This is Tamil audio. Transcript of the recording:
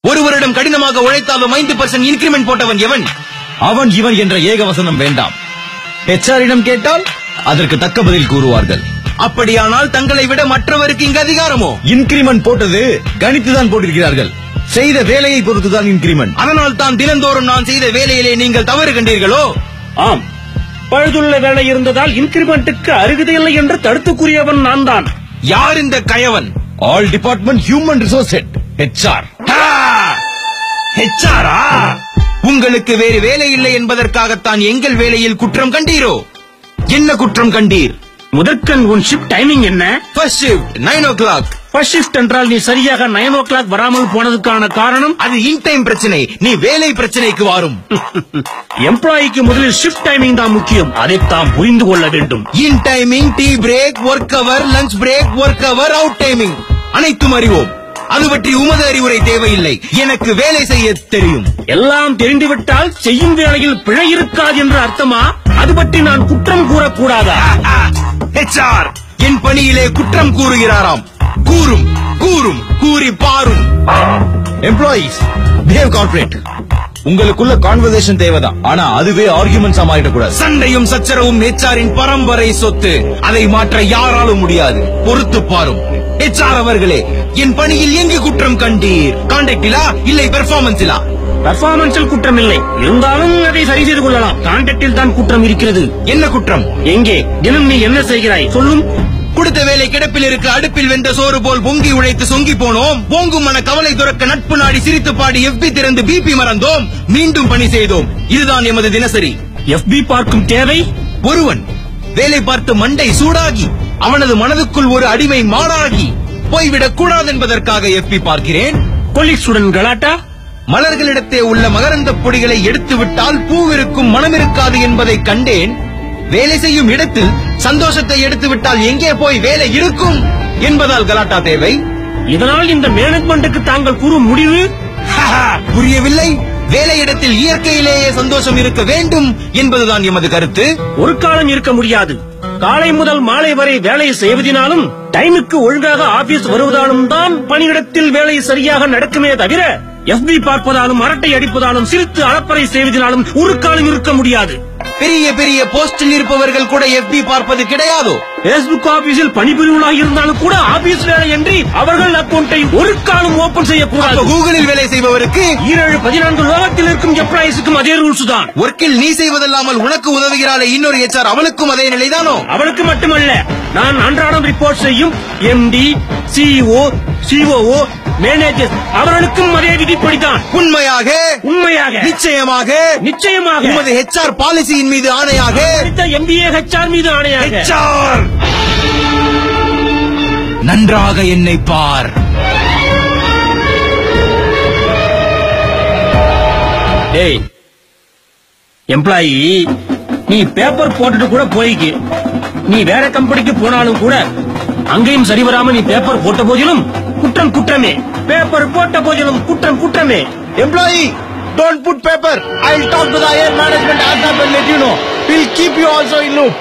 ஒரு வருடம் கடினமாக உழைத்தாலும் 5% இன்கிரிமெண்ட் போட்டவன் எவன்? அவன் இவன் என்ற ஏகவசனம் வேண்டாம். HR-இடம் கேட்டால் அதற்கு தக்க பதில் கூறுவார்கள். அப்படியானால் தங்களை விட மற்றவருக்கு இங்கு அதிகாரமோ? இன்கிரிமெண்ட் போட்டது கணித்துதான் போட்டிருக்கிறார்கள். செய்த வேலையை பொறுத்துதான் இன்கிரிமெண்ட். அதனால் தான் தினந்தோறும் நான் செய்த வேலையிலே நீங்கள் தவறு கண்டீர்களோ? ஆம், பழுதுள்ள வேலை இருந்ததால் இன்கிரிமெண்ட்டுக்கு அருகதையில்லை என்று தடுத்து கூறியவன் நான் தான். யார் இந்த கயவன்? All department human resource head, HR. HR-ஆ? உங்களுக்கு வேறு வேலை இல்லை என்பதற்காகத்தான் எங்கள் வேலையில் குற்றம் கண்டீரோ? என்ன குற்றம் கண்டீர்? முதற்கண் உன் ஷிப்ட் டைமிங் என்ன? First shift 9 o'clock. First shift என்றால் நீ சரியாக 9 o'clock வராமல் போனதுக்கான காரணம்? அது இன் டைம் பிரச்சனை, நீ வேலை பிரச்சனைக்கு வரும். எம்ப்ளாயிக்கு முதலில் ஷிஃப்ட் டைமிங் தான் முக்கியம், அதை தாம் புரிந்து கொள்ள வேண்டும். இன் டைமிங், டீ பிரேக், ஒர்க் அவர், லஞ்ச் பிரேக், ஒர்க் அவர், அவுட் டைமிங் அனைத்தும் அறிவோம். அது பற்றி உமது அறிவுரை தேவையில்லை. எனக்கு வேலை செய்ய தெரியும். எல்லாம் தெரிந்துவிட்டால் செய்யும் வேலையில் பிழை இருக்காது என்று அர்த்தமா? அது பற்றி நான் குற்றம் கூறக்கூடாதா? HR என் பணியிலே குற்றம் கூறுகிறாராம். கூறும் கூறும் கூறி பாரும். Employees behave corporate. உங்களுக்குள்ள கான்வர்சேஷன் தேவைதான், ஆனா அதுவே ஆர்குமெண்ட்ஸா மாறிடக்கூடாது. சண்டையும் சச்சரவும் HR-இன் பரம்பரை சொத்து. அதை மாற்ற யாராலும் முடியாது. பொறுத்து பாரும். HR அவர்களே, என் பணியில் எங்கு குற்றம் கண்டீர்? கான்டாக்டிலா இல்லை பெர்ஃபார்மன்ஸிலா? பெர்ஃபார்மன்ஸில் குற்றம் இல்லை, இருந்தாலும் அதை சரி செய்து கொள்ளலாம். கான்டாக்டில் தான் குற்றம் இருக்கிறது. என்ன குற்றம்? எங்கே தினம் நீ என்ன செய்கிறாய் சொல்லும்? கொடுத்த வேலை கிடப்பில் இருக்க அடுப்பில் வெந்த சோறு போல் பொங்கி உழைத்து சொங்கி போனோம். பொங்கும் மன கவலை துறக்க நட்பு நாடி சிரித்து பாடி FB திறந்து BP மறந்தோம். மீண்டும் பணி செய்தோம். இதுதான் எமது தினசரி. FB பார்க்கும் தேவை? ஒருவன் வேலை பார்த்து மண்டை சூடாகி அவனது மனதுக்குள் ஒரு அடிமை மாடாகி போய்விடக் கூடாது என்பதற்காக FB பார்க்கிறேன். கொலீக்ஸுடன் கலாட்டா? மலர்களிடத்தே உள்ள மகரந்த பொடிகளை எடுத்து விட்டால் பூவிருக்கும் மனம் இருக்காது என்பதை கண்டேன். வேலை செய்யும் இடத்தில் சந்தோஷத்தை எடுத்து விட்டால் எங்கே போய் வேலை இருக்கும் என்பதால் கலாட்டா தேவை. இதனால் இந்த மேனேஜ்மெண்ட்டுக்கு தாங்கள் கூறும் முடிவு புரியவில்லை. வேலையிடத்தில் இயற்கையிலேயே சந்தோஷம் இருக்க வேண்டும் என்பதுதான் எமது கருத்து. ஒரு காலம் இருக்க முடியாது. காலை முதல் மாலை வரை வேலை செய்வதினாலும் டைமுக்கு ஒழுங்காக ஆபீஸ் வருவதாலும் தான் பணியிடத்தில் வேலை சரியாக நடக்குமே தவிர FB பார்ப்பதாலும் அரட்டை அடிப்பதாலும் சிரித்து அலப்பறை செய்வதினாலும் ஒரு காலம் இருக்க முடியாது. பெரிய பெரிய போஸ்டில் இருப்பவர்கள் கூட FB பார்ப்பது கிடையாதோ? Facebook ஆபீஸில் பணிபுரிவர்களாக இருந்தாலும் கூட ஆபீஸ் வேலை என்று அவர்கள் அக்கௌண்டை ஒரு காலம் ஓபன் செய்யக்கூடாது. கூகுளில் வேலை செய்பவருக்கு 14 லோகத்தில் இருக்கும் எம்ப்ளாயிஸுக்கும் அதே ரூல்ஸ் தான். ஒர்க்கில் நீ செய்வதல்லாமல் உனக்கு உதவுகிறாளே இன்னொரு HR, அவளுக்கும் அதே நிலைதானோ? அவளுக்கு மட்டுமல்ல, நான் அன்றாடம் ரிப்போர்ட் செய்யும் MD, CEO, COO, மேனேஜர் அவர்களுக்கும் அதே விதிப்படிதான். உண்மையாக உண்மையாக நிச்சயமாக நிச்சயமாக உமது HR பாலிசியின் மீது ஆணையாக, MBA HR மீது ஆணையாக. HR நன்றாக என்னை பார். டேய் எம்ப்ளாயி, நீ பேப்பர் போட்டுட்டு கூட போய்க்கு. நீ வேற கம்பெனிக்கு போனாலும் கூட அங்கேயும் சரிவராம நீ பேப்பர் போட்ட போதிலும் குற்றம் குற்றமே. பேப்பர் போட்ட போதிலும் குற்றம் குற்றமே. Employee, don't put paper. I'll talk to the higher management as and when let you know. We'll keep you also in loop.